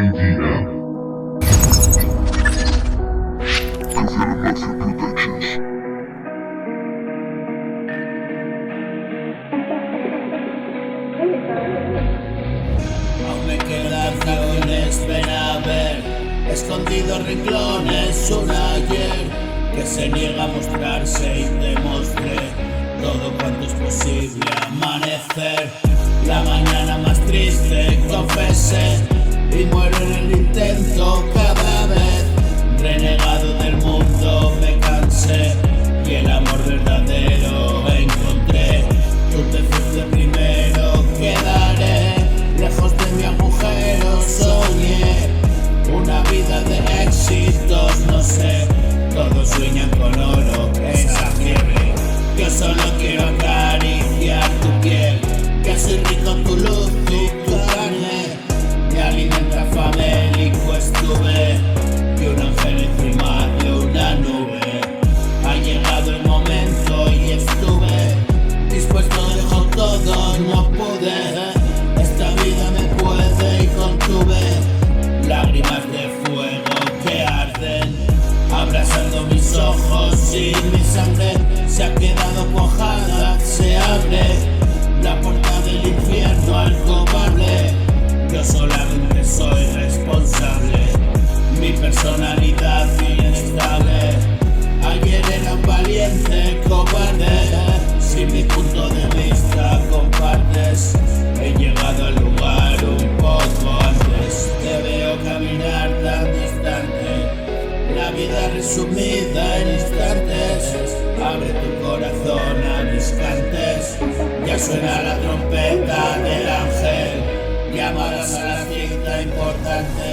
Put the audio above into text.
QDM. Confirmation Productions. Aún me quedan cajones, ven a ver, escondidos renglones, un ayer que se niega a mostrarse y demuestre todo cuanto es posible. Amanecer, la mañana más triste, confesé y muero en el intento cada vez. Renegado del mundo me cansé y el amor verdadero encontré. Tú te fuiste primero, quedaré lejos de mi agujero. Soñé una vida de éxitos, no sé, todos sueñan con oro, esa fiebre. Yo solo quiero acariciar tu piel, que soy rico en tu luz y tu carne. Me alimenta famélico estuve, y un ángel encima de una nube. Ha llegado el momento y estuve dispuesto, dejo todo, no pude. Esta vida me puede y contuve lágrimas de fuego que arden, abrazando mis ojos y mi sangre se ha quedado cuajada. Se abre la puerta del infierno al cobarde. Yo solamente soy responsable. Mi personalidad inestable. Ayer era un valiente cobarde. Si mi punto de vista compartes, he llegado al lugar un poco antes. Te veo caminar tan distante, la vida resumida en instantes. Abre tu corazón a mis cantes. Ya suena la trompeta del ángel. Llamarás a la cita importante.